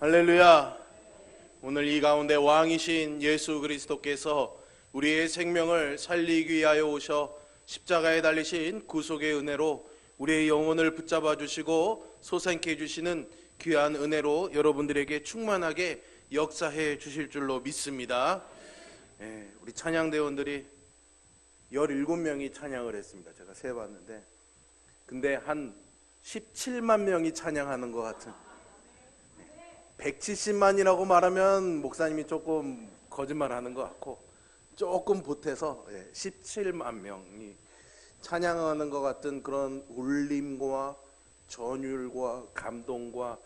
할렐루야. 오늘 이 가운데 왕이신 예수 그리스도께서 우리의 생명을 살리기 위하여 오셔 십자가에 달리신 구속의 은혜로 우리의 영혼을 붙잡아 주시고 솟아있게 해주시는 귀한 은혜로 여러분들에게 충만하게 역사해 주실 줄로 믿습니다. 우리 찬양대원들이 17명이 찬양을 했습니다. 제가 세봤는데 근데 한 17만 명이 찬양하는 것 같은, 170만이라고 말하면 목사님이 조금 거짓말하는 것 같고 조금 보태서 17만 명이 찬양하는 것 같은 그런 울림과 전율과 감동과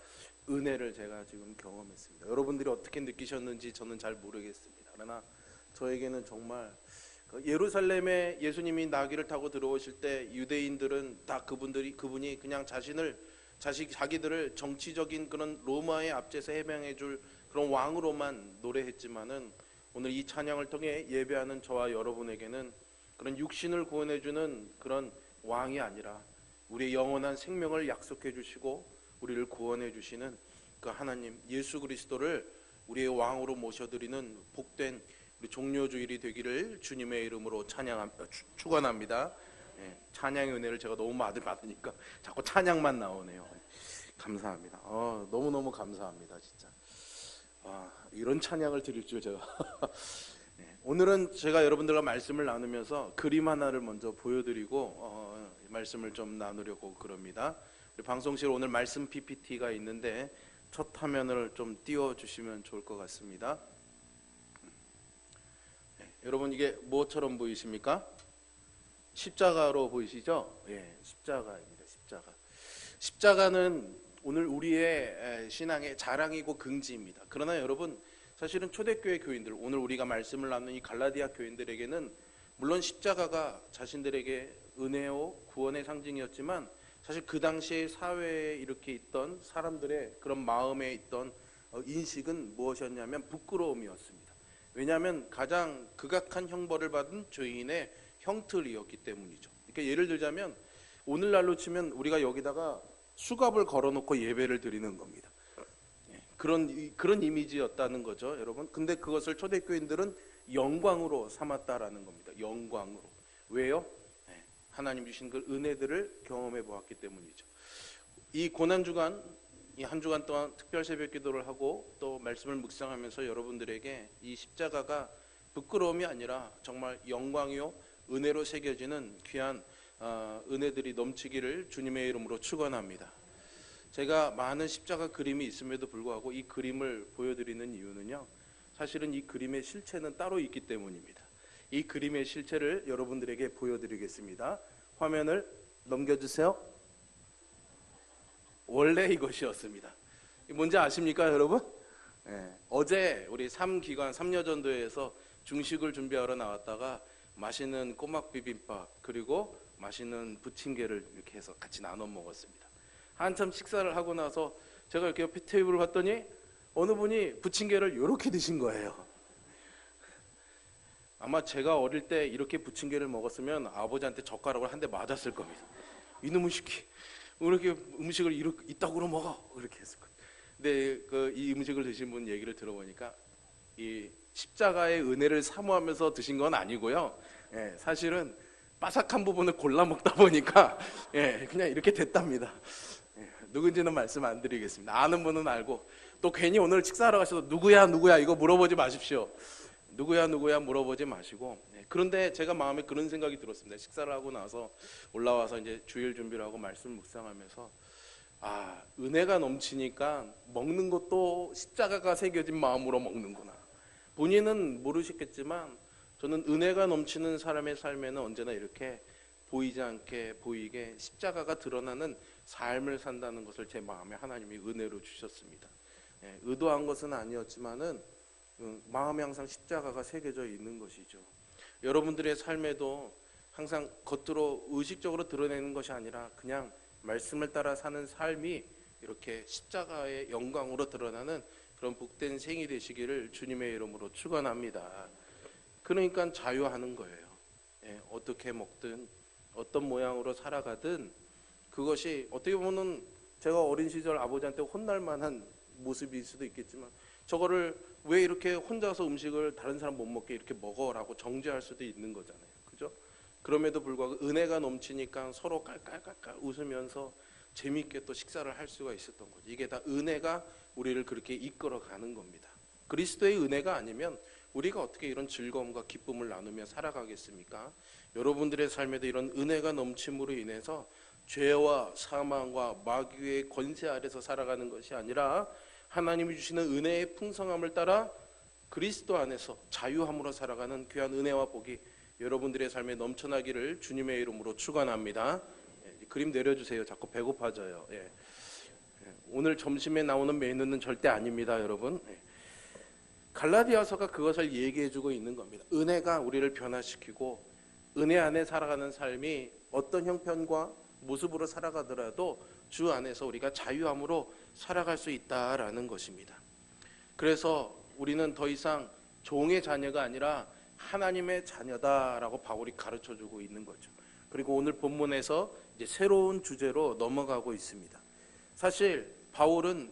은혜를 제가 지금 경험했습니다. 여러분들이 어떻게 느끼셨는지 저는 잘 모르겠습니다. 그러나 저에게는 정말 예루살렘에 예수님이 나귀를 타고 들어오실 때 유대인들은 다 그분이 그냥 자기들을 정치적인 그런 로마의 압제에서 해방해 줄 그런 왕으로만 노래했지만은 오늘 이 찬양을 통해 예배하는 저와 여러분에게는 그런 육신을 구원해 주는 그런 왕이 아니라 우리의 영원한 생명을 약속해 주시고 우리를 구원해 주시는 그 하나님 예수 그리스도를 우리의 왕으로 모셔드리는 복된 우리 종료주일이 되기를 주님의 이름으로 축원합니다. 찬양의 은혜를 제가 너무 받으니까 자꾸 찬양만 나오네요. 감사합니다. 너무너무 감사합니다. 진짜 이런 찬양을 드릴 줄 제가 오늘은 제가 여러분들과 말씀을 나누면서 그림 하나를 먼저 보여드리고 말씀을 좀 나누려고 그럽니다. 우리 방송실 오늘 말씀 PPT가 있는데 첫 화면을 좀 띄워주시면 좋을 것 같습니다. 여러분 이게 뭐처럼 보이십니까? 십자가로 보이시죠? 십자가입니다. 십자가는 오늘 우리의 신앙의 자랑이고 긍지입니다. 그러나 여러분 사실은 초대교회 교인들, 오늘 우리가 말씀을 나누는 이 갈라디아 교인들에게는 물론 십자가가 자신들에게 은혜요 구원의 상징이었지만 사실 그 당시의 사회에 이렇게 있던 사람들의 그런 마음에 있던 인식은 무엇이었냐면 부끄러움이었습니다. 왜냐하면 가장 극악한 형벌을 받은 죄인의 형틀이었기 때문이죠. 그러니까 예를 들자면 오늘날로 치면 우리가 여기다가 수갑을 걸어놓고 예배를 드리는 겁니다. 그런 이미지였다는 거죠, 여러분. 근데 그것을 초대교인들은 영광으로 삼았다라는 겁니다. 영광으로. 왜요? 하나님 주신 그 은혜들을 경험해 보았기 때문이죠. 이 고난주간, 이 한 주간 동안 특별 새벽 기도를 하고 또 말씀을 묵상하면서 여러분들에게 이 십자가가 부끄러움이 아니라 정말 영광이요 은혜로 새겨지는 귀한 은혜들이 넘치기를 주님의 이름으로 축원합니다. 제가 많은 십자가 그림이 있음에도 불구하고 이 그림을 보여드리는 이유는요, 사실은 이 그림의 실체는 따로 있기 때문입니다. 이 그림의 실체를 여러분들에게 보여드리겠습니다. 화면을 넘겨주세요. 원래 이것이었습니다. 뭔지 아십니까 여러분? 어제 우리 3여전도에서 중식을 준비하러 나왔다가 맛있는 꼬막 비빔밥 그리고 맛있는 부침개를 이렇게 해서 같이 나눠 먹었습니다. 한참 식사를 하고 나서 제가 이렇게 옆에 테이블을 봤더니 어느 분이 부침개를 이렇게 드신 거예요. 아마 제가 어릴 때 이렇게 부침개를 먹었으면 아버지한테 젓가락을 한 대 맞았을 겁니다. 이놈의 새끼 왜 이렇게 음식을 이따구로 먹어 이렇게 했을 거예요. 근데 이 음식을 드신 분 얘기를 들어보니까 이 십자가의 은혜를 사모하면서 드신 건 아니고요, 사실은 바삭한 부분을 골라 먹다 보니까 그냥 이렇게 됐답니다. 누군지는 말씀 안 드리겠습니다. 아는 분은 알고 또 괜히 오늘 식사하러 가셔서 누구야 이거 물어보지 마십시오. 누구야 물어보지 마시고. 그런데 제가 마음에 그런 생각이 들었습니다. 식사를 하고 나서 올라와서 이제 주일 준비를 하고 말씀 묵상하면서 은혜가 넘치니까 먹는 것도 십자가가 새겨진 마음으로 먹는구나. 본인은 모르시겠지만 저는 은혜가 넘치는 사람의 삶에는 언제나 이렇게 보이지 않게 보이게 십자가가 드러나는 삶을 산다는 것을 제 마음에 하나님이 은혜로 주셨습니다. 의도한 것은 아니었지만은 마음에 항상 십자가가 새겨져 있는 것이죠. 여러분들의 삶에도 항상 겉으로 의식적으로 드러내는 것이 아니라 그냥 말씀을 따라 사는 삶이 이렇게 십자가의 영광으로 드러나는 그런 복된 생이 되시기를 주님의 이름으로 축원합니다. 그러니까 자유하는 거예요. 어떻게 먹든 어떤 모양으로 살아가든 그것이 어떻게 보면 제가 어린 시절 아버지한테 혼날 만한 모습일 수도 있겠지만 저거를 왜 이렇게 혼자서 음식을 다른 사람 못 먹게 이렇게 먹어라고 정죄할 수도 있는 거잖아요. 그죠? 그럼에도 불구하고 은혜가 넘치니까 서로 깔깔깔깔 웃으면서 재미있게 또 식사를 할 수가 있었던 거죠. 이게 다 은혜가 우리를 그렇게 이끌어가는 겁니다. 그리스도의 은혜가 아니면 우리가 어떻게 이런 즐거움과 기쁨을 나누며 살아가겠습니까? 여러분들의 삶에도 이런 은혜가 넘침으로 인해서 죄와 사망과 마귀의 권세 아래서 살아가는 것이 아니라 하나님이 주시는 은혜의 풍성함을 따라 그리스도 안에서 자유함으로 살아가는 귀한 은혜와 복이 여러분들의 삶에 넘쳐나기를 주님의 이름으로 축원합니다. 그림 내려주세요. 자꾸 배고파져요. 오늘 점심에 나오는 메뉴는 절대 아닙니다, 여러분. 갈라디아서가 그것을 얘기해주고 있는 겁니다. 은혜가 우리를 변화시키고 은혜 안에 살아가는 삶이 어떤 형편과 모습으로 살아가더라도 주 안에서 우리가 자유함으로 살아갈 수 있다라는 것입니다. 그래서 우리는 더 이상 종의 자녀가 아니라 하나님의 자녀다라고 바울이 가르쳐주고 있는 거죠. 그리고 오늘 본문에서 이제 새로운 주제로 넘어가고 있습니다. 사실 바울은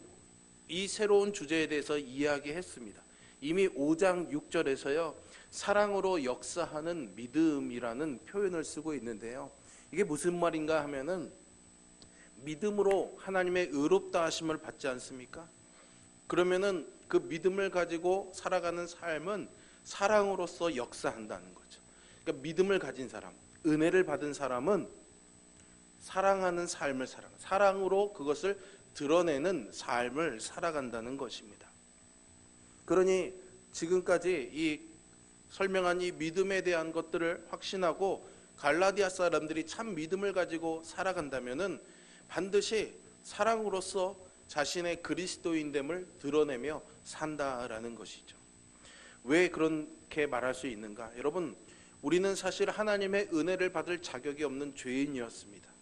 이 새로운 주제에 대해서 이야기했습니다. 이미 5장 6절에서요 사랑으로 역사하는 믿음이라는 표현을 쓰고 있는데요, 이게 무슨 말인가 하면은 믿음으로 하나님의 의롭다 하심을 받지 않습니까? 그러면은 그 믿음을 가지고 살아가는 삶은 사랑으로서 역사한다는 거죠. 그러니까 믿음을 가진 사람, 은혜를 받은 사람은 사랑하는 삶을 사랑으로 그것을 드러내는 삶을 살아간다는 것입니다. 그러니 지금까지 이 설명한 이 믿음에 대한 것들을 확신하고 갈라디아 사람들이 참 믿음을 가지고 살아간다면은 반드시 사랑으로서 자신의 그리스도인됨을 드러내며 산다라는 것이죠. 왜 그렇게 말할 수 있는가? 여러분, 우리는 사실 하나님의 은혜를 받을 자격이 없는 죄인이었습니다.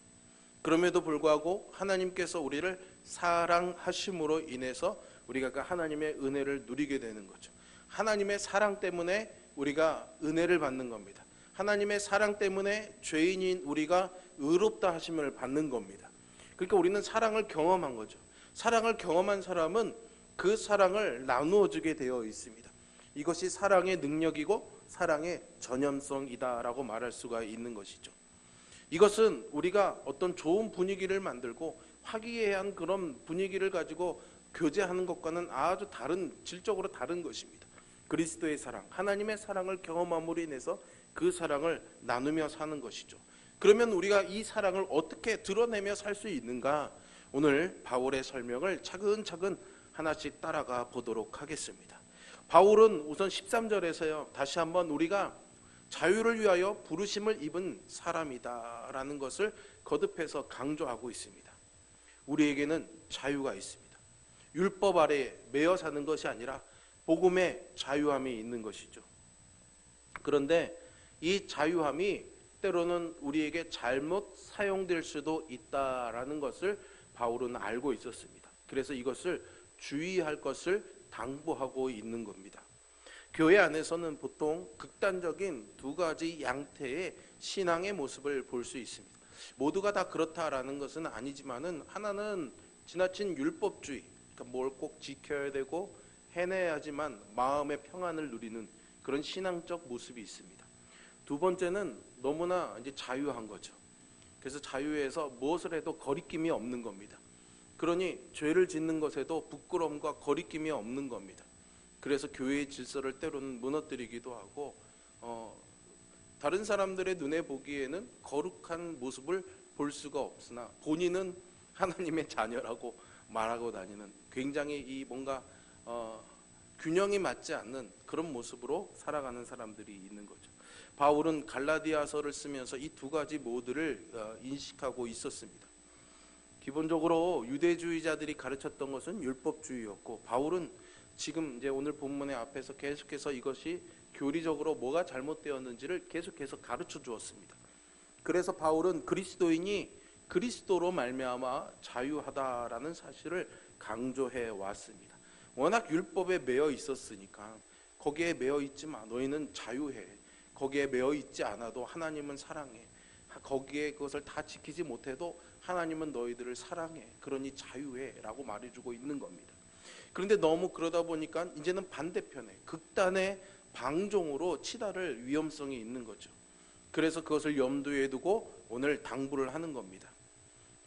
그럼에도 불구하고 하나님께서 우리를 사랑하심으로 인해서 우리가 그 하나님의 은혜를 누리게 되는 거죠. 하나님의 사랑 때문에 우리가 은혜를 받는 겁니다. 하나님의 사랑 때문에 죄인인 우리가 의롭다 하심을 받는 겁니다. 그러니까 우리는 사랑을 경험한 거죠. 사랑을 경험한 사람은 그 사랑을 나누어 주게 되어 있습니다. 이것이 사랑의 능력이고 사랑의 전염성이다라고 말할 수가 있는 것이죠. 이것은 우리가 어떤 좋은 분위기를 만들고 화기애애한 그런 분위기를 가지고 교제하는 것과는 아주 다른, 질적으로 다른 것입니다. 그리스도의 사랑, 하나님의 사랑을 경험함으로 인해서 그 사랑을 나누며 사는 것이죠. 그러면 우리가 이 사랑을 어떻게 드러내며 살 수 있는가? 오늘 바울의 설명을 차근차근 하나씩 따라가 보도록 하겠습니다. 바울은 우선 13절에서요 다시 한번 우리가 자유를 위하여 부르심을 입은 사람이다 라는 것을 거듭해서 강조하고 있습니다. 우리에게는 자유가 있습니다. 율법 아래 매여 사는 것이 아니라 복음의 자유함이 있는 것이죠. 그런데 이 자유함이 때로는 우리에게 잘못 사용될 수도 있다라는 것을 바울은 알고 있었습니다. 그래서 이것을 주의할 것을 당부하고 있는 겁니다. 교회 안에서는 보통 극단적인 두 가지 양태의 신앙의 모습을 볼 수 있습니다. 모두가 다 그렇다라는 것은 아니지만은 하나는 지나친 율법주의, 그러니까 뭘 꼭 지켜야 되고 해내야지만 마음의 평안을 누리는 그런 신앙적 모습이 있습니다. 두 번째는 너무나 이제 자유한 거죠. 그래서 자유에서 무엇을 해도 거리낌이 없는 겁니다. 그러니 죄를 짓는 것에도 부끄러움과 거리낌이 없는 겁니다. 그래서 교회의 질서를 때로는 무너뜨리기도 하고 다른 사람들의 눈에 보기에는 거룩한 모습을 볼 수가 없으나 본인은 하나님의 자녀라고 말하고 다니는 굉장히 이 뭔가 균형이 맞지 않는 그런 모습으로 살아가는 사람들이 있는 거죠. 바울은 갈라디아서를 쓰면서 이 두 가지 모두를 인식하고 있었습니다. 기본적으로 유대주의자들이 가르쳤던 것은 율법주의였고 바울은 지금 이제 오늘 본문의 앞에서 계속해서 이것이 교리적으로 뭐가 잘못되었는지를 계속해서 가르쳐 주었습니다. 그래서 바울은 그리스도인이 그리스도로 말미암아 자유하다라는 사실을 강조해 왔습니다. 워낙 율법에 매여 있었으니까 거기에 매여 있지 마, 너희는 자유해. 거기에 매여 있지 않아도 하나님은 사랑해. 거기에 그것을 다 지키지 못해도 하나님은 너희들을 사랑해. 그러니 자유해 라고 말해주고 있는 겁니다. 그런데 너무 그러다 보니까 이제는 반대편에 극단의 방종으로 치달을 위험성이 있는 거죠. 그래서 그것을 염두에 두고 오늘 당부를 하는 겁니다.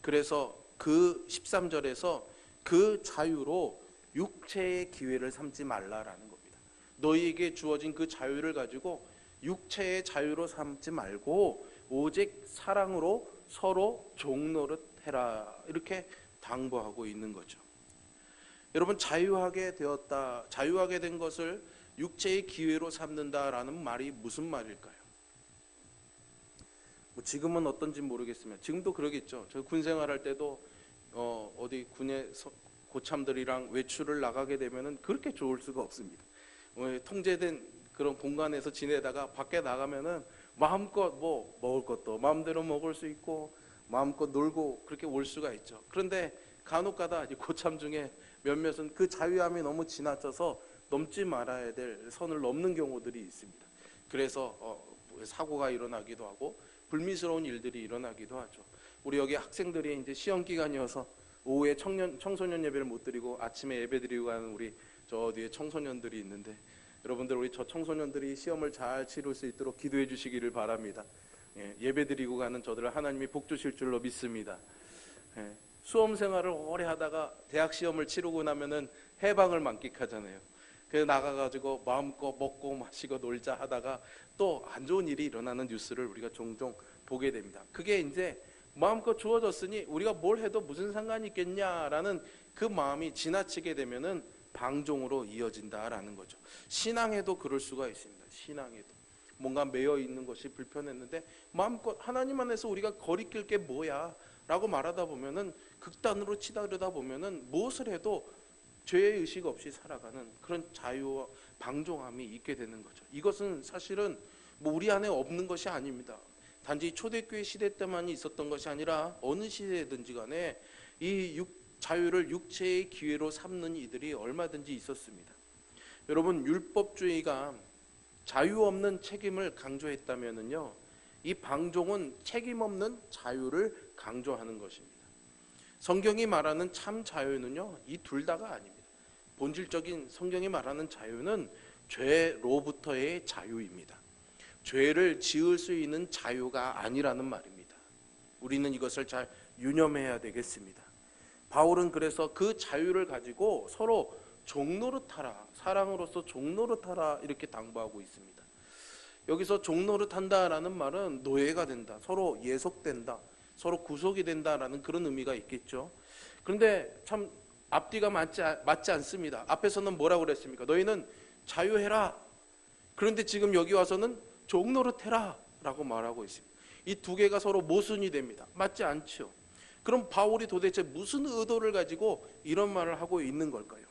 그래서 그 13절에서 그 자유로 육체의 기회를 삼지 말라라는 겁니다. 너희에게 주어진 그 자유를 가지고 육체의 자유로 삼지 말고 오직 사랑으로 서로 종노릇해라, 이렇게 당부하고 있는 거죠. 여러분, 자유하게 된 것을 육체의 기회로 삼는다라는 말이 무슨 말일까요? 지금은 어떤지 모르겠으면 지금도 그러겠죠. 저 군 생활할 때도 어디 군의 고참들이랑 외출을 나가게 되면은 그렇게 좋을 수가 없습니다. 통제된 그런 공간에서 지내다가 밖에 나가면은 마음껏 뭐 먹을 것도 마음대로 먹을 수 있고 마음껏 놀고 그렇게 올 수가 있죠. 그런데 간혹가다 고참 중에 몇몇은 그 자유함이 너무 지나쳐서 넘지 말아야 될 선을 넘는 경우들이 있습니다. 그래서 사고가 일어나기도 하고 불미스러운 일들이 일어나기도 하죠. 우리 여기 학생들이 이제 시험 기간이어서 오후에 청소년 예배를 못 드리고 아침에 예배 드리고 가는 우리 저 뒤에 청소년들이 있는데, 여러분들 우리 저 청소년들이 시험을 잘 치를 수 있도록 기도해 주시기를 바랍니다. 예배 드리고 가는 저들을 하나님이 복 주실 줄로 믿습니다. 수험 생활을 오래 하다가 대학 시험을 치르고 나면은 해방을 만끽하잖아요. 그래서 나가가지고 마음껏 먹고 마시고 놀자 하다가 또 안 좋은 일이 일어나는 뉴스를 우리가 종종 보게 됩니다. 그게 이제 마음껏 주어졌으니 우리가 뭘 해도 무슨 상관이 있겠냐라는 그 마음이 지나치게 되면은 방종으로 이어진다라는 거죠. 신앙에도 그럴 수가 있습니다. 신앙에도 뭔가 매여 있는 것이 불편했는데 마음껏 하나님 안에서 우리가 거리낄 게 뭐야 라고 말하다 보면은 극단으로 치다르다 보면은 무엇을 해도 죄의 의식 없이 살아가는 그런 자유와 방종함이 있게 되는 거죠. 이것은 사실은 뭐 우리 안에 없는 것이 아닙니다. 단지 초대교회 시대 때만 있었던 것이 아니라 어느 시대든지 간에 이 자유를 육체의 기회로 삼는 이들이 얼마든지 있었습니다. 여러분, 율법주의가 자유 없는 책임을 강조했다면은요, 이 방종은 책임 없는 자유를 강조하는 것입니다. 성경이 말하는 참 자유는요, 이 둘 다가 아닙니다. 본질적인 성경이 말하는 자유는 죄로부터의 자유입니다. 죄를 지을 수 있는 자유가 아니라는 말입니다. 우리는 이것을 잘 유념해야 되겠습니다. 바울은 그래서 그 자유를 가지고 서로 종노릇하라, 사랑으로서 종노릇하라, 이렇게 당부하고 있습니다. 여기서 종노릇한다라는 말은 노예가 된다, 서로 예속된다, 서로 구속이 된다라는 그런 의미가 있겠죠. 그런데 참 앞뒤가 맞지 않습니다. 앞에서는 뭐라고 그랬습니까? 너희는 자유해라. 그런데 지금 여기 와서는 종노릇해라 라고 말하고 있습니다. 이 두 개가 서로 모순이 됩니다. 맞지 않죠. 그럼 바울이 도대체 무슨 의도를 가지고 이런 말을 하고 있는 걸까요?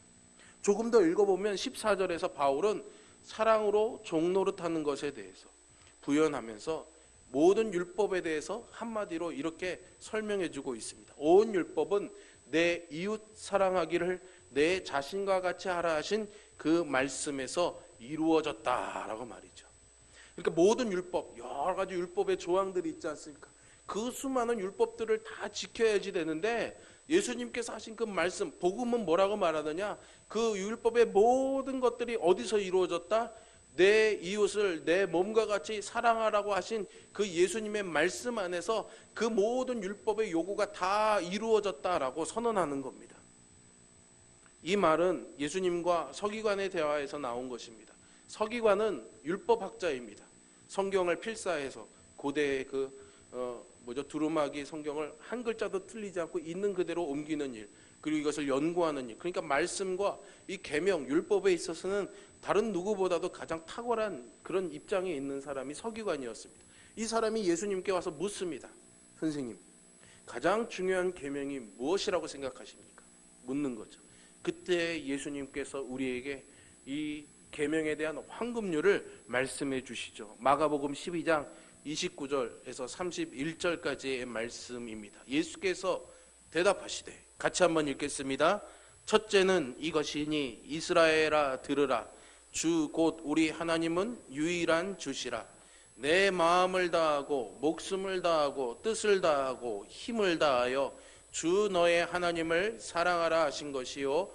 조금 더 읽어보면 14절에서 바울은 사랑으로 종노릇하는 것에 대해서 부연하면서 모든 율법에 대해서 한마디로 이렇게 설명해 주고 있습니다. 온 율법은 내 이웃 사랑하기를 내 자신과 같이 하라 하신 그 말씀에서 이루어졌다라고 말이죠. 그러니까 모든 율법, 여러 가지 율법의 조항들이 있지 않습니까? 그 수많은 율법들을 다 지켜야지 되는데 예수님께서 하신 그 말씀, 복음은 뭐라고 말하느냐? 그 율법의 모든 것들이 어디서 이루어졌다? 내 이웃을 내 몸과 같이 사랑하라고 하신 그 예수님의 말씀 안에서 그 모든 율법의 요구가 다 이루어졌다라고 선언하는 겁니다. 이 말은 예수님과 서기관의 대화에서 나온 것입니다. 서기관은 율법학자입니다. 성경을 필사해서 고대의 두루마기 성경을 한 글자도 틀리지 않고 있는 그대로 옮기는 일, 그리고 이것을 연구하는 일, 그러니까 말씀과 이 계명, 율법에 있어서는 다른 누구보다도 가장 탁월한 그런 입장에 있는 사람이 서기관이었습니다. 이 사람이 예수님께 와서 묻습니다. 선생님, 가장 중요한 계명이 무엇이라고 생각하십니까? 묻는 거죠. 그때 예수님께서 우리에게 이 계명에 대한 황금률을 말씀해 주시죠. 마가복음 12장 29절에서 31절까지의 말씀입니다. 예수께서 대답하시되, 같이 한번 읽겠습니다. 첫째는 이것이니 이스라엘아 들으라. 주 곧 우리 하나님은 유일한 주시라. 내 마음을 다하고 목숨을 다하고 뜻을 다하고 힘을 다하여 주 너의 하나님을 사랑하라 하신 것이요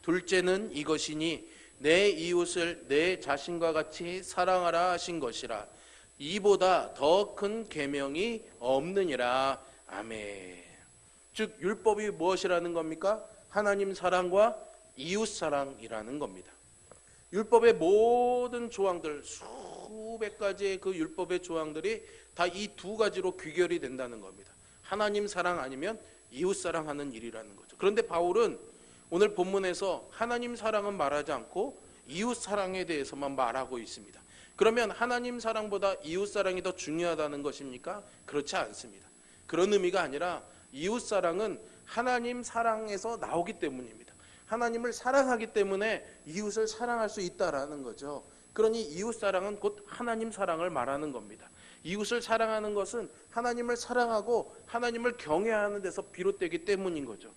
둘째는 이것이니 내 이웃을 내 자신과 같이 사랑하라 하신 것이라. 이보다 더 큰 계명이 없느니라. 아멘. 즉 율법이 무엇이라는 겁니까? 하나님 사랑과 이웃 사랑이라는 겁니다. 율법의 모든 조항들, 수백 가지의 그 율법의 조항들이 다 이 두 가지로 귀결이 된다는 겁니다. 하나님 사랑 아니면 이웃 사랑하는 일이라는 거죠. 그런데 바울은 오늘 본문에서 하나님 사랑은 말하지 않고 이웃 사랑에 대해서만 말하고 있습니다. 그러면 하나님 사랑보다 이웃 사랑이 더 중요하다는 것입니까? 그렇지 않습니다. 그런 의미가 아니라 이웃 사랑은 하나님 사랑에서 나오기 때문입니다. 하나님을 사랑하기 때문에 이웃을 사랑할 수 있다라는 거죠. 그러니 이웃 사랑은 곧 하나님 사랑을 말하는 겁니다. 이웃을 사랑하는 것은 하나님을 사랑하고 하나님을 경외하는 데서 비롯되기 때문인 거죠.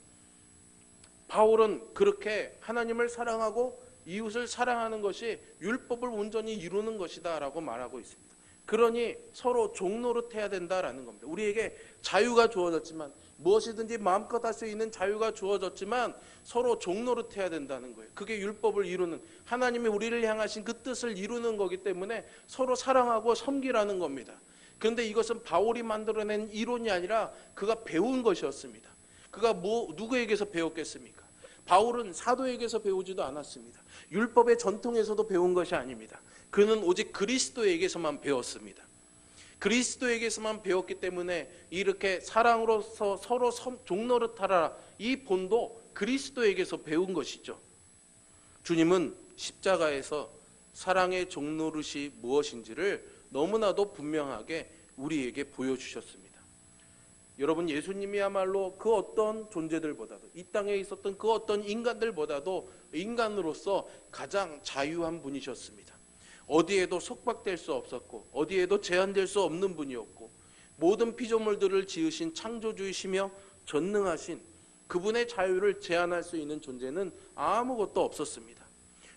바울은 그렇게 하나님을 사랑하고 이웃을 사랑하는 것이 율법을 온전히 이루는 것이다 라고 말하고 있습니다. 그러니 서로 종노릇해야 된다라는 겁니다. 우리에게 자유가 주어졌지만, 무엇이든지 마음껏 할 수 있는 자유가 주어졌지만 서로 종노릇해야 된다는 거예요. 그게 율법을 이루는, 하나님이 우리를 향하신 그 뜻을 이루는 거기 때문에 서로 사랑하고 섬기라는 겁니다. 그런데 이것은 바울이 만들어낸 이론이 아니라 그가 배운 것이었습니다. 그가 누구에게서 배웠겠습니까? 바울은 사도에게서 배우지도 않았습니다. 율법의 전통에서도 배운 것이 아닙니다. 그는 오직 그리스도에게서만 배웠습니다. 그리스도에게서만 배웠기 때문에 이렇게 사랑으로서 서로 종노릇하라, 이 본도 그리스도에게서 배운 것이죠. 주님은 십자가에서 사랑의 종노릇이 무엇인지를 너무나도 분명하게 우리에게 보여주셨습니다. 여러분, 예수님이야말로 그 어떤 존재들보다도, 이 땅에 있었던 그 어떤 인간들보다도 인간으로서 가장 자유한 분이셨습니다. 어디에도 속박될 수 없었고 어디에도 제한될 수 없는 분이었고, 모든 피조물들을 지으신 창조주이시며 전능하신 그분의 자유를 제한할 수 있는 존재는 아무것도 없었습니다.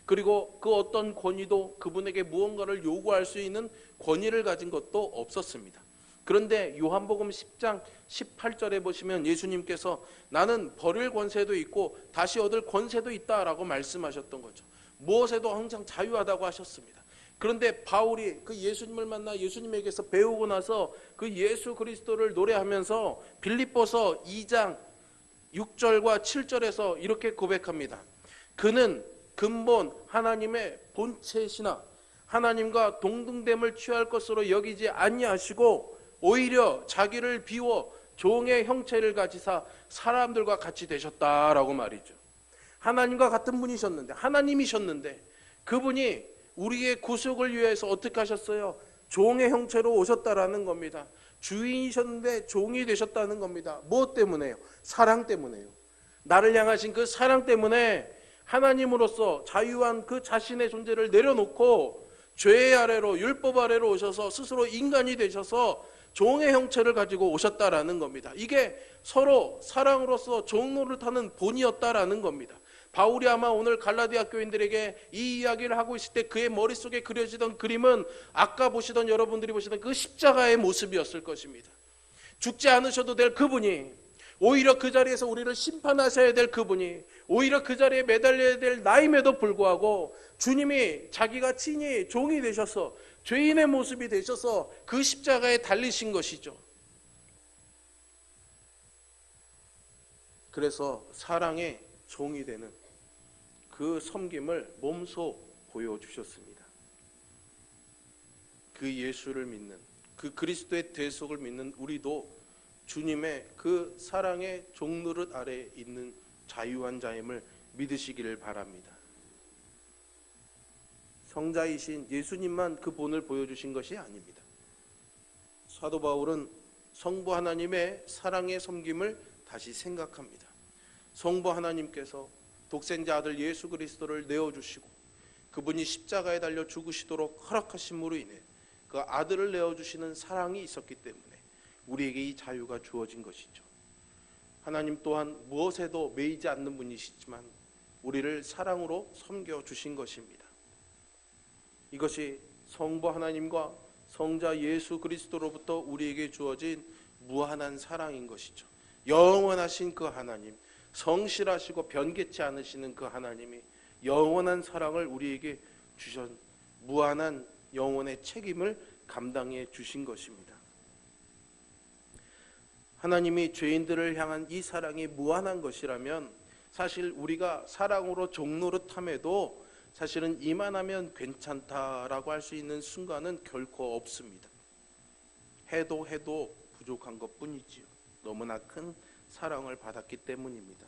그리고 그 어떤 권위도 그분에게 무언가를 요구할 수 있는 권위를 가진 것도 없었습니다. 그런데 요한복음 10장 18절에 보시면 예수님께서 나는 버릴 권세도 있고 다시 얻을 권세도 있다라고 말씀하셨던 거죠. 무엇에도 항상 자유하다고 하셨습니다. 그런데 바울이 그 예수님을 만나 예수님에게서 배우고 나서 그 예수 그리스도를 노래하면서 빌립보서 2장 6절과 7절에서 이렇게 고백합니다. 그는 근본 하나님의 본체시나 하나님과 동등됨을 취할 것으로 여기지 아니하시고 오히려 자기를 비워 종의 형체를 가지사 사람들과 같이 되셨다라고 말이죠. 하나님과 같은 분이셨는데, 하나님이셨는데 그분이 우리의 구속을 위해서 어떻게 하셨어요? 종의 형체로 오셨다라는 겁니다. 주인이셨는데 종이 되셨다는 겁니다. 무엇 때문에요? 사랑 때문에요. 나를 향하신 그 사랑 때문에 하나님으로서 자유한 그 자신의 존재를 내려놓고 죄의 아래로, 율법 아래로 오셔서 스스로 인간이 되셔서 종의 형체를 가지고 오셨다라는 겁니다. 이게 서로 사랑으로서 종노릇하는 본이었다라는 겁니다. 바울이 아마 오늘 갈라디아 교인들에게 이 이야기를 하고 있을 때 그의 머릿속에 그려지던 그림은 아까 보시던, 여러분들이 보시던 그 십자가의 모습이었을 것입니다. 죽지 않으셔도 될 그분이, 오히려 그 자리에서 우리를 심판하셔야 될 그분이, 오히려 그 자리에 매달려야 될 나임에도 불구하고 주님이 자기가 친히 종이 되셔서 죄인의 모습이 되셔서 그 십자가에 달리신 것이죠. 그래서 사랑의 종이 되는 그 섬김을 몸소 보여주셨습니다. 그 예수를 믿는, 그 그리스도의 대속을 믿는 우리도 주님의 그 사랑의 종노릇 아래에 있는 자유한 자임을 믿으시기를 바랍니다. 성자이신 예수님만 그 본을 보여주신 것이 아닙니다. 사도 바울은 성부 하나님의 사랑의 섬김을 다시 생각합니다. 성부 하나님께서 독생자 아들 예수 그리스도를 내어주시고 그분이 십자가에 달려 죽으시도록 허락하심으로 인해 그 아들을 내어주시는 사랑이 있었기 때문에 우리에게 이 자유가 주어진 것이죠. 하나님 또한 무엇에도 매이지 않는 분이시지만 우리를 사랑으로 섬겨주신 것입니다. 이것이 성부 하나님과 성자 예수 그리스도로부터 우리에게 주어진 무한한 사랑인 것이죠. 영원하신 그 하나님, 성실하시고 변개치 않으시는 그 하나님이 영원한 사랑을 우리에게 주신 무한한 영원의 책임을 감당해 주신 것입니다. 하나님이 죄인들을 향한 이 사랑이 무한한 것이라면 사실 우리가 사랑으로 종노릇함에도 사실은 이만하면 괜찮다라고 할 수 있는 순간은 결코 없습니다. 해도 부족한 것뿐이지요. 너무나 큰 사랑을 받았기 때문입니다.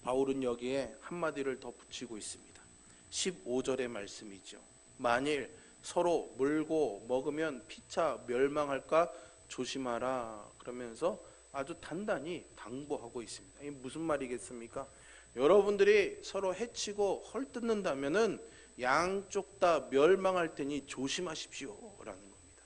바울은 여기에 한마디를 더 붙이고 있습니다. 15절의 말씀이죠. 만일 서로 물고 먹으면 피차 멸망할까 조심하라 그러면서 아주 단단히 당부하고 있습니다. 이게 무슨 말이겠습니까? 여러분들이 서로 해치고 헐뜯는다면은 양쪽 다 멸망할 테니 조심하십시오 라는 겁니다.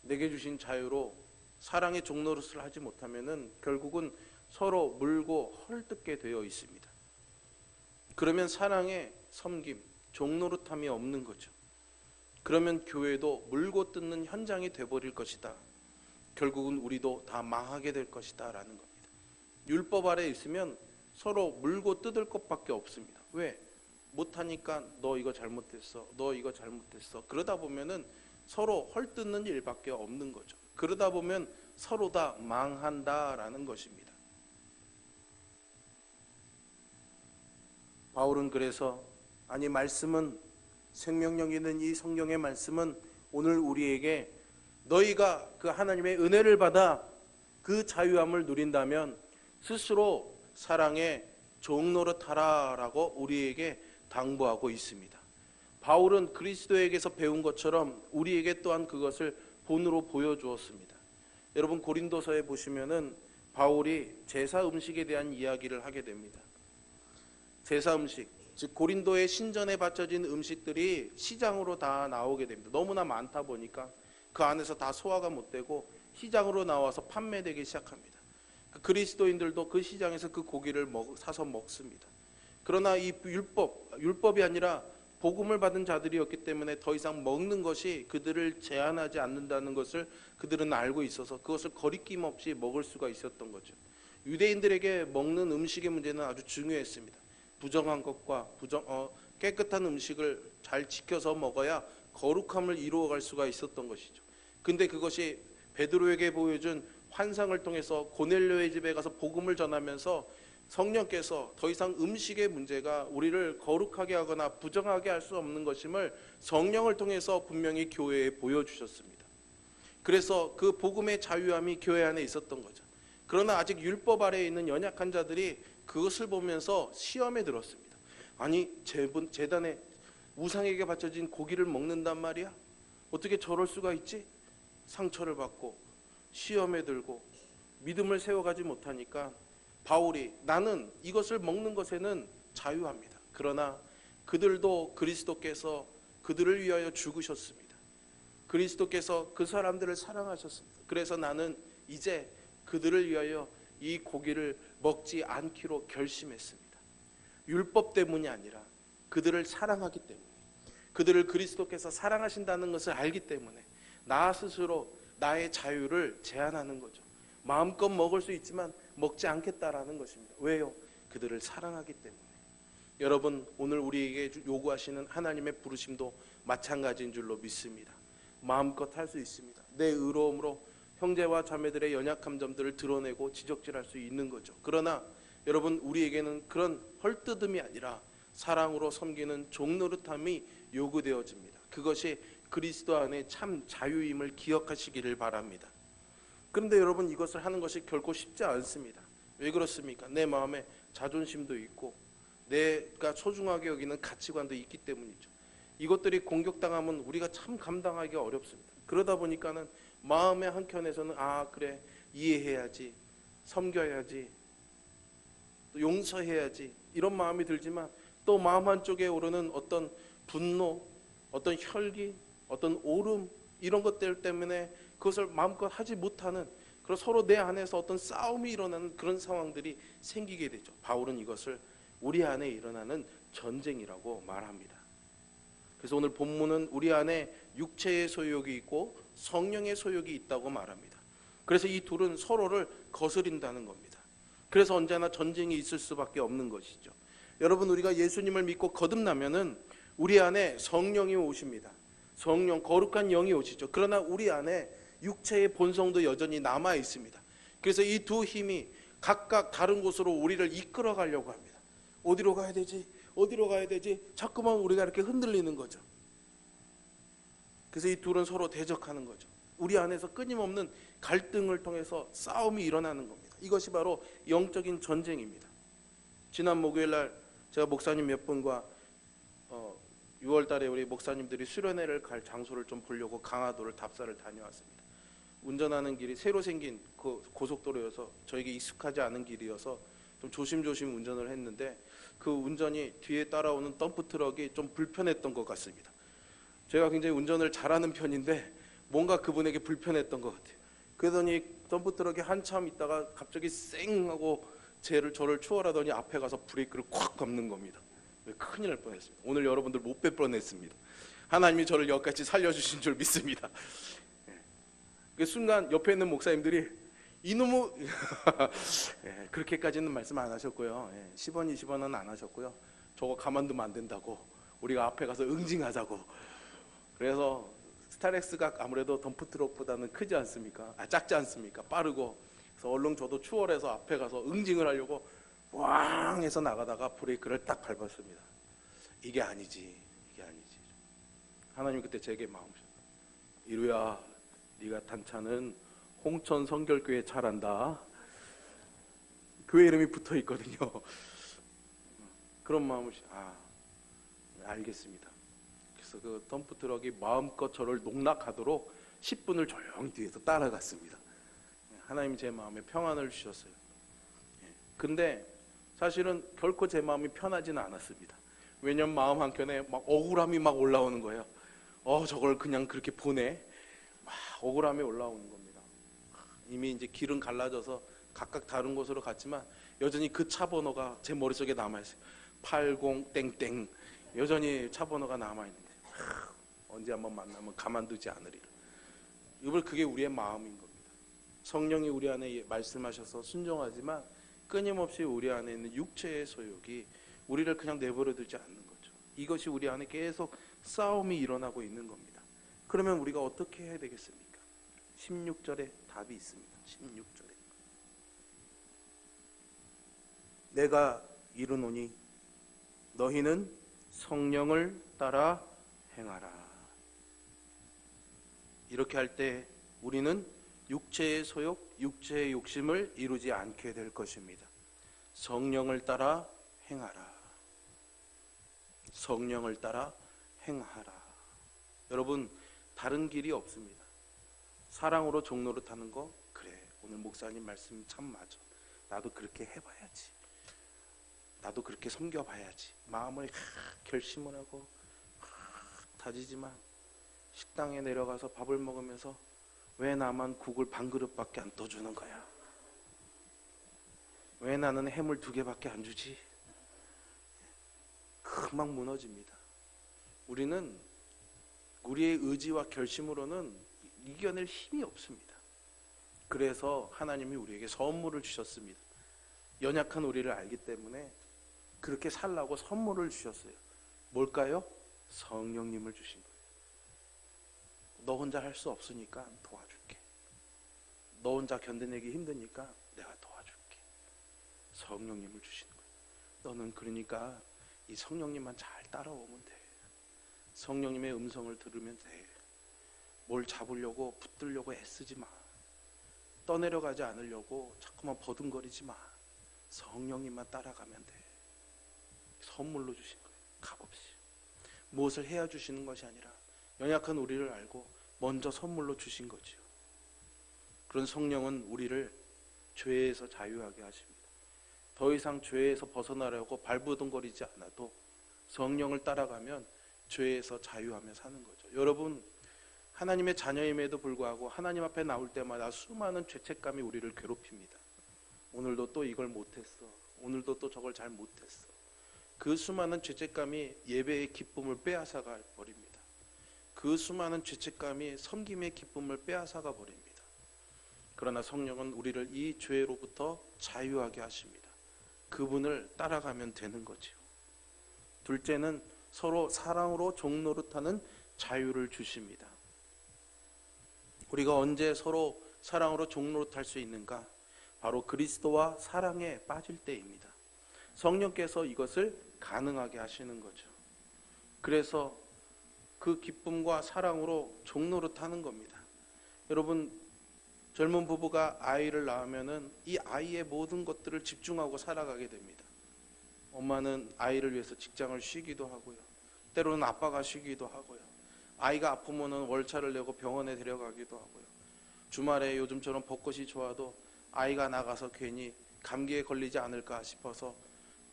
내게 주신 자유로 사랑의 종노릇을 하지 못하면은 결국은 서로 물고 헐뜯게 되어 있습니다. 그러면 사랑의 섬김, 종노릇함이 없는 거죠. 그러면 교회도 물고 뜯는 현장이 돼버릴 것이다. 결국은 우리도 다 망하게 될 것이다 라는 겁니다. 율법 아래 있으면 서로 물고 뜯을 것밖에 없습니다. 왜? 못하니까 너 이거 잘못했어, 너 이거 잘못했어. 그러다 보면은 서로 헐뜯는 일밖에 없는 거죠. 그러다 보면 서로 다 망한다라는 것입니다. 바울은 그래서 말씀은 생명력 있는 이 성경의 말씀은 오늘 우리에게 너희가 그 하나님의 은혜를 받아 그 자유함을 누린다면 스스로 사랑의 종노릇하라라고 우리에게 당부하고 있습니다. 바울은 그리스도에게서 배운 것처럼 우리에게 또한 그것을 본으로 보여주었습니다. 여러분 고린도서에 보시면은 바울이 제사 음식에 대한 이야기를 하게 됩니다. 제사 음식, 즉 고린도의 신전에 바쳐진 음식들이 시장으로 다 나오게 됩니다. 너무나 많다 보니까 그 안에서 다 소화가 못 되고 시장으로 나와서 판매되기 시작합니다. 그리스도인들도 그 시장에서 그 고기를 사서 먹습니다. 그러나 이 율법이 아니라 복음을 받은 자들이었기 때문에 더 이상 먹는 것이 그들을 제한하지 않는다는 것을 그들은 알고 있어서 그것을 거리낌 없이 먹을 수가 있었던 거죠. 유대인들에게 먹는 음식의 문제는 아주 중요했습니다. 부정한 것과 깨끗한 음식을 잘 지켜서 먹어야 거룩함을 이루어갈 수가 있었던 것이죠. 근데 그것이 베드로에게 보여준 환상을 통해서 고넬료의 집에 가서 복음을 전하면서 성령께서 더 이상 음식의 문제가 우리를 거룩하게 하거나 부정하게 할 수 없는 것임을 성령을 통해서 분명히 교회에 보여주셨습니다. 그래서 그 복음의 자유함이 교회 안에 있었던 거죠. 그러나 아직 율법 아래에 있는 연약한 자들이 그것을 보면서 시험에 들었습니다. 아니 제단에 우상에게 바쳐진 고기를 먹는단 말이야? 어떻게 저럴 수가 있지? 상처를 받고 시험에 들고 믿음을 세워가지 못하니까 바울이 나는 이것을 먹는 것에는 자유합니다. 그러나 그들도 그리스도께서 그들을 위하여 죽으셨습니다. 그리스도께서 그 사람들을 사랑하셨습니다. 그래서 나는 이제 그들을 위하여 이 고기를 먹지 않기로 결심했습니다. 율법 때문이 아니라 그들을 사랑하기 때문에, 그들을 그리스도께서 사랑하신다는 것을 알기 때문에 나 스스로 나의 자유를 제한하는 거죠. 마음껏 먹을 수 있지만 먹지 않겠다라는 것입니다. 왜요? 그들을 사랑하기 때문에. 여러분 오늘 우리에게 요구하시는 하나님의 부르심도 마찬가지인 줄로 믿습니다. 마음껏 할 수 있습니다. 내 의로움으로 형제와 자매들의 연약한 점들을 드러내고 지적질할 수 있는 거죠. 그러나 여러분 우리에게는 그런 헐뜯음이 아니라 사랑으로 섬기는 종노릇함이 요구되어집니다. 그것이 그리스도 안에 참 자유임을 기억하시기를 바랍니다. 그런데 여러분 이것을 하는 것이 결코 쉽지 않습니다. 왜 그렇습니까? 내 마음에 자존심도 있고 내가 소중하게 여기는 가치관도 있기 때문이죠. 이것들이 공격당하면 우리가 참 감당하기 어렵습니다. 그러다 보니까는 마음의 한켠에서는 그래 이해해야지, 섬겨야지, 또 용서해야지 이런 마음이 들지만 또 마음 한쪽에 오르는 어떤 분노, 어떤 혈기, 어떤 오름 이런 것들 때문에 그것을 마음껏 하지 못하는 그리고 서로 내 안에서 어떤 싸움이 일어나는 그런 상황들이 생기게 되죠. 바울은 이것을 우리 안에 일어나는 전쟁이라고 말합니다. 그래서 오늘 본문은 우리 안에 육체의 소욕이 있고 성령의 소욕이 있다고 말합니다. 그래서 이 둘은 서로를 거스린다는 겁니다. 그래서 언제나 전쟁이 있을 수밖에 없는 것이죠. 여러분, 우리가 예수님을 믿고 거듭나면은 우리 안에 성령이 오십니다. 성령, 거룩한 영이 오시죠. 그러나 우리 안에 육체의 본성도 여전히 남아 있습니다. 그래서 이 두 힘이 각각 다른 곳으로 우리를 이끌어 가려고 합니다. 어디로 가야 되지? 어디로 가야 되지? 자꾸만 우리가 이렇게 흔들리는 거죠. 그래서 이 둘은 서로 대적하는 거죠. 우리 안에서 끊임없는 갈등을 통해서 싸움이 일어나는 겁니다. 이것이 바로 영적인 전쟁입니다. 지난 목요일 날 제가 목사님 몇 분과 6월 달에 우리 목사님들이 수련회를 갈 장소를 좀 보려고 강화도를 답사를 다녀왔습니다. 운전하는 길이 새로 생긴 그 고속도로여서 저에게 익숙하지 않은 길이어서 좀 조심조심 운전을 했는데 그 운전이 뒤에 따라오는 덤프 트럭이 좀 불편했던 것 같습니다. 제가 굉장히 운전을 잘하는 편인데 뭔가 그분에게 불편했던 것 같아요. 그러더니 덤프 트럭이 한참 있다가 갑자기 쌩 하고 저를 추월하더니 앞에 가서 브레이크를 콱 밟는 겁니다. 큰일 날 뻔했습니다. 오늘 여러분들 못 뵐 뻔했습니다. 하나님이 저를 여기까지 살려주신 줄 믿습니다. 그 순간 옆에 있는 목사님들이 이놈의 그렇게까지는 말씀 안 하셨고요. 10원 20원은 안 하셨고요. 저거 가만두면 안 된다고, 우리가 앞에 가서 응징하자고. 그래서 스타렉스가 아무래도 덤프트럭보다는 크지 않습니까? 작지 않습니까? 빠르고. 그래서 얼른 저도 추월해서 앞에 가서 응징을 하려고 왕 해서 나가다가 브레이크를 딱 밟았습니다. 이게 아니지. 하나님 그때 제게 마음으셨어요. 이루야, 네가 탄 차는 홍천 성결교회 차란다. 교회 이름이 붙어 있거든요. 그런 마음을 알겠습니다. 그래서 그 덤프트럭이 마음껏 저를 농락하도록 10분을 조용히 뒤에서 따라갔습니다. 하나님이 제 마음에 평안을 주셨어요. 근데 사실은 결코 제 마음이 편하지는 않았습니다. 왜냐면 마음 한켠에 막 억울함이 막 올라오는 거예요. 저걸 그냥 그렇게 보내? 막 억울함이 올라오는 겁니다. 이미 이제 길은 갈라져서 각각 다른 곳으로 갔지만 여전히 그 차 번호가 제 머릿속에 남아있어요. 80땡땡 여전히 차 번호가 남아있는데 언제 한번 만나면 가만두지 않으리라. 이걸 그게 우리의 마음인 겁니다. 성령이 우리 안에 말씀하셔서 순종하지만 끊임없이 우리 안에 있는 육체의 소욕이 우리를 그냥 내버려 두지 않는 거죠. 이것이 우리 안에 계속 싸움이 일어나고 있는 겁니다. 그러면 우리가 어떻게 해야 되겠습니까? 16절에 답이 있습니다. 16절에 내가 이르노니 너희는 성령을 따라 행하라. 이렇게 할 때 우리는 육체의 소욕, 육체의 욕심을 이루지 않게 될 것입니다. 성령을 따라 행하라. 성령을 따라 행하라. 여러분, 다른 길이 없습니다. 사랑으로 종로를 타는 거, 그래, 오늘 목사님 말씀 참 맞아. 나도 그렇게 해봐야지. 나도 그렇게 섬겨봐야지. 마음을 결심을 하고 다지지만 식당에 내려가서 밥을 먹으면서 왜 나만 국을 반 그릇밖에 안 떠주는 거야? 왜 나는 해물 2개밖에 안 주지? 금방 무너집니다. 우리는 우리의 의지와 결심으로는 이겨낼 힘이 없습니다. 그래서 하나님이 우리에게 선물을 주셨습니다. 연약한 우리를 알기 때문에 그렇게 살라고 선물을 주셨어요. 뭘까요? 성령님을 주신 거예요. 너 혼자 할 수 없으니까 도와줄게. 너 혼자 견뎌내기 힘드니까 내가 도와줄게. 성령님을 주시는 거예요. 너는 그러니까 이 성령님만 잘 따라오면 돼. 성령님의 음성을 들으면 돼. 뭘 잡으려고 붙들려고 애쓰지 마. 떠내려가지 않으려고 자꾸만 버둥거리지 마. 성령님만 따라가면 돼. 선물로 주신 거예요. 값없이. 무엇을 해야 주시는 것이 아니라 연약한 우리를 알고 먼저 선물로 주신 거지요. 그런 성령은 우리를 죄에서 자유하게 하십니다. 더 이상 죄에서 벗어나려고 발버둥거리지 않아도 성령을 따라가면 죄에서 자유하며 사는 거죠. 여러분, 하나님의 자녀임에도 불구하고 하나님 앞에 나올 때마다 수많은 죄책감이 우리를 괴롭힙니다. 오늘도 또 이걸 못했어. 오늘도 또 저걸 잘 못했어. 그 수많은 죄책감이 예배의 기쁨을 빼앗아가 버립니다. 그 수많은 죄책감이 섬김의 기쁨을 빼앗아가 버립니다. 그러나 성령은 우리를 이 죄로부터 자유하게 하십니다. 그분을 따라가면 되는 거죠. 둘째는 서로 사랑으로 종노릇하는 자유를 주십니다. 우리가 언제 서로 사랑으로 종노릇할 수 있는가? 바로 그리스도와 사랑에 빠질 때입니다. 성령께서 이것을 가능하게 하시는 거죠. 그래서 그 기쁨과 사랑으로 종노릇하는 겁니다. 여러분, 젊은 부부가 아이를 낳으면은 이 아이의 모든 것들을 집중하고 살아가게 됩니다. 엄마는 아이를 위해서 직장을 쉬기도 하고요. 때로는 아빠가 쉬기도 하고요. 아이가 아프면은 월차를 내고 병원에 데려가기도 하고요. 주말에 요즘처럼 벚꽃이 좋아도 아이가 나가서 괜히 감기에 걸리지 않을까 싶어서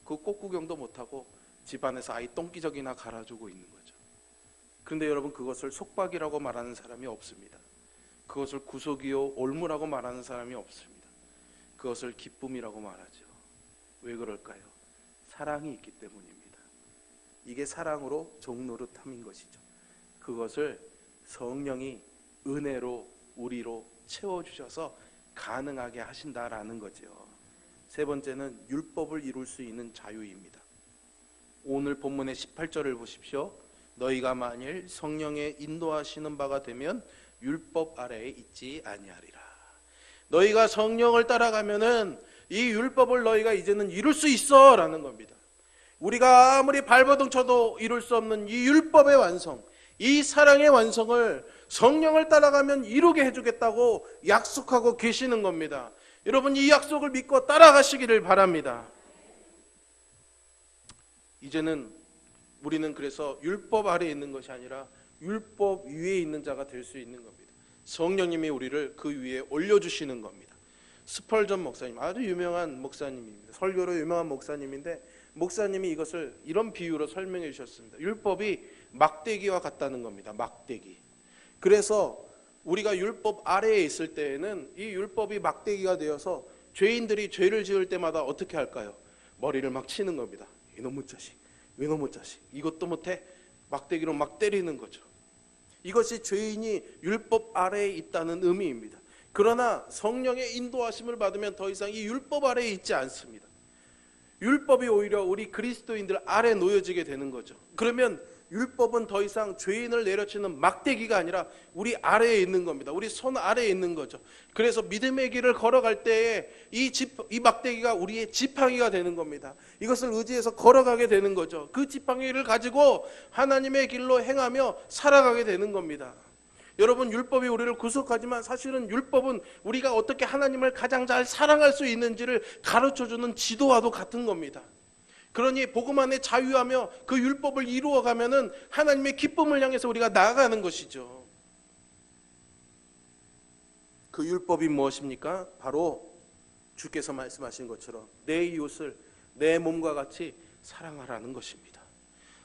그 꽃 구경도 못하고 집안에서 아이 똥기저귀나 갈아주고 있는 거죠. 그런데 여러분, 그것을 속박이라고 말하는 사람이 없습니다. 그것을 구속이요 올무라고 말하는 사람이 없습니다. 그것을 기쁨이라고 말하죠. 왜 그럴까요? 사랑이 있기 때문입니다. 이게 사랑으로 종노릇함인 것이죠. 그것을 성령이 은혜로 우리로 채워주셔서 가능하게 하신다라는 거죠. 세 번째는 율법을 이룰 수 있는 자유입니다. 오늘 본문의 18절을 보십시오. 너희가 만일 성령의 인도하시는 바가 되면 율법 아래에 있지 아니하리라. 너희가 성령을 따라가면은 이 율법을 너희가 이제는 이룰 수 있어 라는 겁니다. 우리가 아무리 발버둥 쳐도 이룰 수 없는 이 율법의 완성, 이 사랑의 완성을 성령을 따라가면 이루게 해주겠다고 약속하고 계시는 겁니다. 여러분, 이 약속을 믿고 따라가시기를 바랍니다. 이제는 우리는 그래서 율법 아래에 있는 것이 아니라 율법 위에 있는 자가 될 수 있는 겁니다. 성령님이 우리를 그 위에 올려주시는 겁니다. 스펄전 목사님, 아주 유명한 목사님입니다. 설교로 유명한 목사님인데, 목사님이 이것을 이런 비유로 설명해 주셨습니다. 율법이 막대기와 같다는 겁니다. 막대기. 그래서 우리가 율법 아래에 있을 때에는 이 율법이 막대기가 되어서 죄인들이 죄를 지을 때마다 어떻게 할까요? 머리를 막 치는 겁니다. 이놈의 자식, 이놈의 자식, 이것도 못해? 막대기로 막 때리는 거죠. 이것이 죄인이 율법 아래에 있다는 의미입니다. 그러나 성령의 인도하심을 받으면 더 이상 이 율법 아래에 있지 않습니다. 율법이 오히려 우리 그리스도인들 아래 놓여지게 되는 거죠. 그러면 율법은 더 이상 죄인을 내려치는 막대기가 아니라 우리 아래에 있는 겁니다. 우리 손 아래에 있는 거죠. 그래서 믿음의 길을 걸어갈 때에 이 막대기가 우리의 지팡이가 되는 겁니다. 이것을 의지해서 걸어가게 되는 거죠. 그 지팡이를 가지고 하나님의 길로 행하며 살아가게 되는 겁니다. 여러분, 율법이 우리를 구속하지만 사실은 율법은 우리가 어떻게 하나님을 가장 잘 사랑할 수 있는지를 가르쳐주는 지도와도 같은 겁니다. 그러니 복음 안에 자유하며 그 율법을 이루어가면은 하나님의 기쁨을 향해서 우리가 나아가는 것이죠. 그 율법이 무엇입니까? 바로 주께서 말씀하신 것처럼 내 이웃을 내 몸과 같이 사랑하라는 것입니다.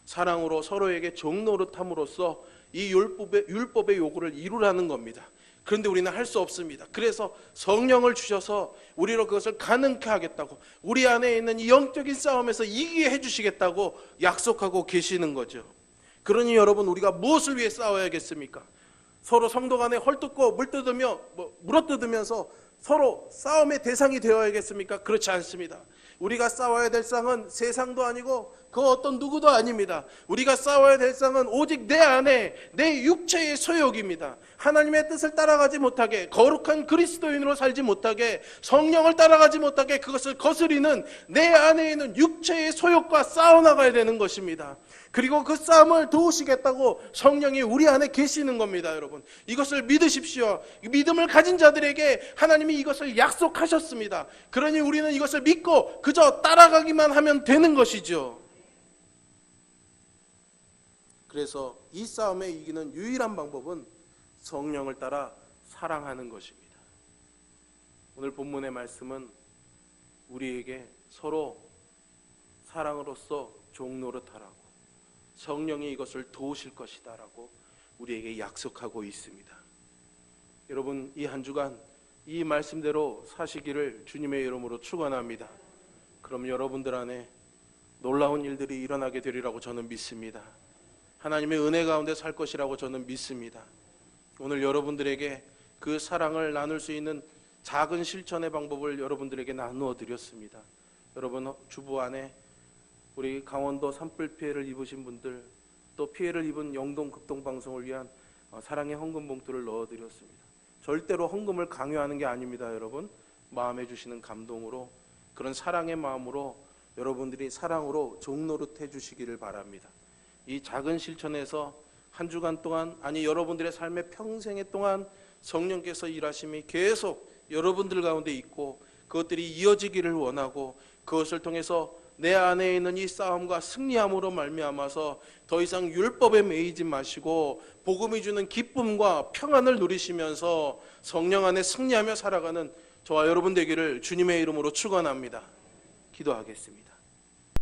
사랑으로 서로에게 종노릇함으로써 이 율법의 요구를 이루라는 겁니다. 그런데 우리는 할 수 없습니다. 그래서 성령을 주셔서 우리로 그것을 가능케 하겠다고, 우리 안에 있는 이 영적인 싸움에서 이기게 해주시겠다고 약속하고 계시는 거죠. 그러니 여러분, 우리가 무엇을 위해 싸워야겠습니까? 서로 성도 간에 헐뜯고 물어뜯으면서 서로 싸움의 대상이 되어야겠습니까? 그렇지 않습니다. 우리가 싸워야 될 상은 세상도 아니고 그 어떤 누구도 아닙니다. 우리가 싸워야 될 상은 오직 내 안에 내 육체의 소욕입니다. 하나님의 뜻을 따라가지 못하게, 거룩한 그리스도인으로 살지 못하게, 성령을 따라가지 못하게 그것을 거스리는 내 안에 있는 육체의 소욕과 싸워나가야 되는 것입니다. 그리고 그 싸움을 도우시겠다고 성령이 우리 안에 계시는 겁니다. 여러분, 이것을 믿으십시오. 믿음을 가진 자들에게 하나님이 이것을 약속하셨습니다. 그러니 우리는 이것을 믿고 그저 따라가기만 하면 되는 것이죠. 그래서 이 싸움에 이기는 유일한 방법은 성령을 따라 사랑하는 것입니다. 오늘 본문의 말씀은 우리에게 서로 사랑으로서 종노릇하라고, 성령이 이것을 도우실 것이다 라고 우리에게 약속하고 있습니다. 여러분, 이 한 주간 이 말씀대로 사시기를 주님의 이름으로 축원합니다. 그럼 여러분들 안에 놀라운 일들이 일어나게 되리라고 저는 믿습니다. 하나님의 은혜 가운데 살 것이라고 저는 믿습니다. 오늘 여러분들에게 그 사랑을 나눌 수 있는 작은 실천의 방법을 여러분들에게 나누어 드렸습니다. 여러분 주부 안에 우리 강원도 산불 피해를 입으신 분들, 또 피해를 입은 영동 극동방송을 위한 사랑의 헌금 봉투를 넣어 드렸습니다. 절대로 헌금을 강요하는 게 아닙니다. 여러분 마음에 주시는 감동으로, 그런 사랑의 마음으로 여러분들이 사랑으로 종노릇 해주시기를 바랍니다. 이 작은 실천에서 한 주간 동안, 아니 여러분들의 삶의 평생의 동안 성령께서 일하심이 계속 여러분들 가운데 있고 그것들이 이어지기를 원하고, 그것을 통해서 내 안에 있는 이 싸움과 승리함으로 말미암아서 더 이상 율법에 매이지 마시고 복음이 주는 기쁨과 평안을 누리시면서 성령 안에 승리하며 살아가는 저와 여러분 되기를 주님의 이름으로 축원합니다. 기도하겠습니다.